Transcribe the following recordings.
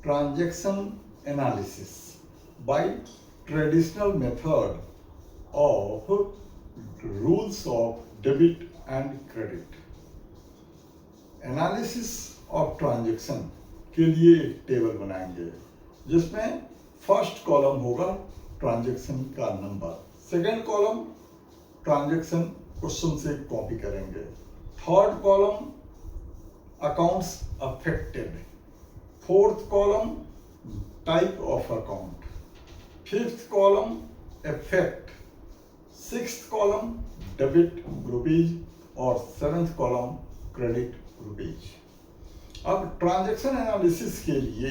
transaction analysis by traditional method of rules of debit and credit. Analysis of transaction के लिए एक table बनाएंगे जिसमें फर्स्ट कॉलम होगा ट्रांजैक्शन का number, second column transaction question से कॉपी करेंगे, third column accounts affected, fourth column type of account, fifth column effect, sixth column debit rupees और सेवेंथ कॉलम क्रेडिट रुपीज। अब ट्रांजैक्शन एनालिसिस के लिए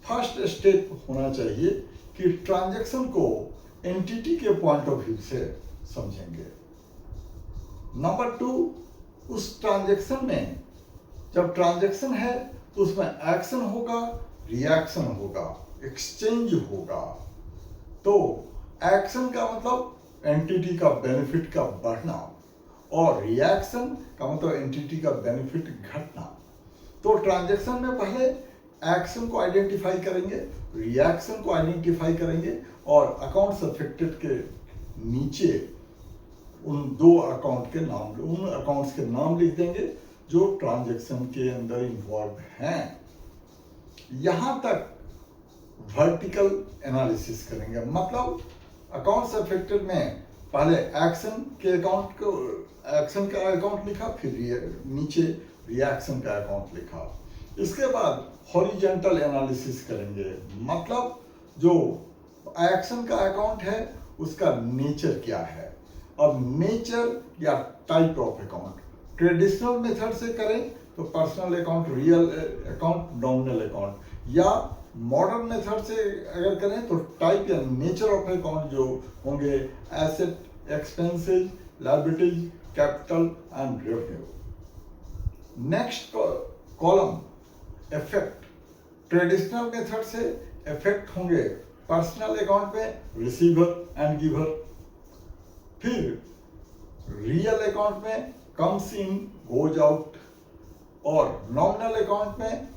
first step होना चाहिए कि ट्रांजैक्शन को एंटिटी के पॉइंट ऑफ व्यू से समझेंगे। नंबर टू, उस ट्रांजैक्शन में जब ट्रांजैक्शन है तो उसमें एक्शन होगा, रिएक्शन होगा, एक्सचेंज होगा। तो एक्शन का मतलब एंटिटी का बेनिफिट का बढ़ना और रिएक्शन का मतलब एंटिटी का बेनिफिट घटना। तो ट्रांजैक्शन में पहले एक्शन को आइडेंटिफाई करेंगे, रिएक्शन को आइडेंटिफाई करेंगे और अकाउंट्स अफेक्टेड के नीचे उन दो अकाउंट के नाम, उन अकाउंट्स के नाम लिख देंगे जो ट्रांजैक्शन के अंदर इन्वॉल्व हैं। यहां तक वर्टिकल एनालिसिस करेंगे, मतलब अकाउंट्स अफेक्टेड में पहले एक्शन के अकाउंट को, एक्शन का अकाउंट लिखा, फिर नीचे रिएक्शन का अकाउंट लिखा। इसके बाद हॉरिजॉन्टल एनालिसिस करेंगे, मतलब जो एक्शन का अकाउंट है उसका नेचर क्या है। अब नेचर या type of account traditional method से करें तो personal account, real account, nominal account, या मॉडर्न मेथड से अगर करें तो टाइप या नेचर ऑफ अकाउंट जो होंगे asset, expenses, liabilities, capital and revenue. Next column effect, traditional method से इफेक्ट होंगे पर्सनल अकाउंट में रिसीवर एंड गिवर, फिर रियल अकाउंट में कम्स इन गोज आउट और नॉमिनल अकाउंट में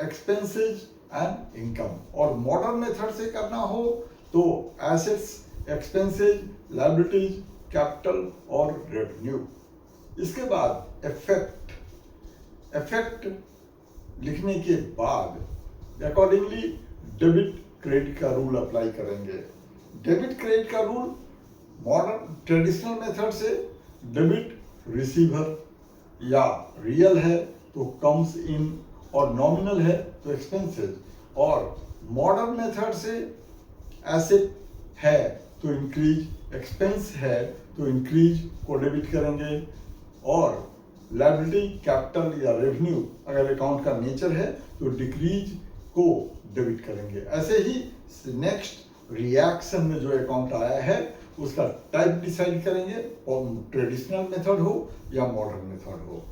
एक्सपेंसेस एंड इनकम। और मॉडर्न मेथड से करना हो तो एसेट्स, एक्सपेंसेस, लायबिलिटीज, कैपिटल और रेवेन्यू। इसके बाद इफेक्ट, इफेक्ट लिखने के बाद अकॉर्डिंगली डेबिट क्रेडिट का रूल अप्लाई करेंगे। डेबिट क्रेडिट का रूल मॉडर्न ट्रेडिशनल मेथड से डेबिट रिसीवर या रियल है तो कम्स इन और नॉमिनल है तो एक्सपेंसेस, और मॉडर्न मेथड से एसेट है तो इंक्रीज, एक्सपेंस है तो इंक्रीज को डेबिट करेंगे, और लायबिलिटी, कैपिटल या रेवेन्यू अगर अकाउंट का नेचर है तो डिक्रीज को डेबिट करेंगे। ऐसे ही नेक्स्ट रिएक्शन में जो अकाउंट आया है उसका टाइप डिसाइड करेंगे, और ट्रेडिशनल मेथड हो या मॉडर्न मेथड हो।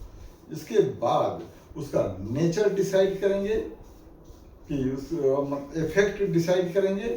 इसके बाद उसका नेचर डिसाइड करेंगे कि उस इफेक्ट डिसाइड करेंगे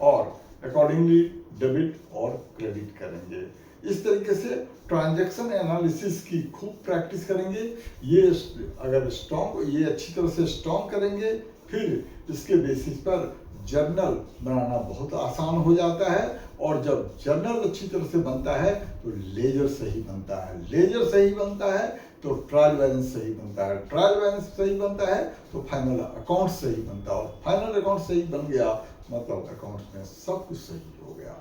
और अकॉर्डिंगली डेबिट और क्रेडिट करेंगे। इस तरीके से ट्रांजैक्शन एनालिसिस की खूब प्रैक्टिस करेंगे। ये अगर स्ट्रॉन्ग, ये अच्छी तरह से स्ट्रॉन्ग करेंगे, फिर इसके बेसिस पर जर्नल बनाना बहुत आसान हो जाता है। और जब जर्नल अच्छी तरह से बनता है तो लेजर सही बनता है, लेजर सही बनता है तो ट्रायल बैलेंस सही बनता है, ट्रायल बैलेंस सही बनता है तो फाइनल अकाउंट सही बनता है, और फाइनल अकाउंट सही बन गया मतलब अकाउंट में सब कुछ सही हो गया।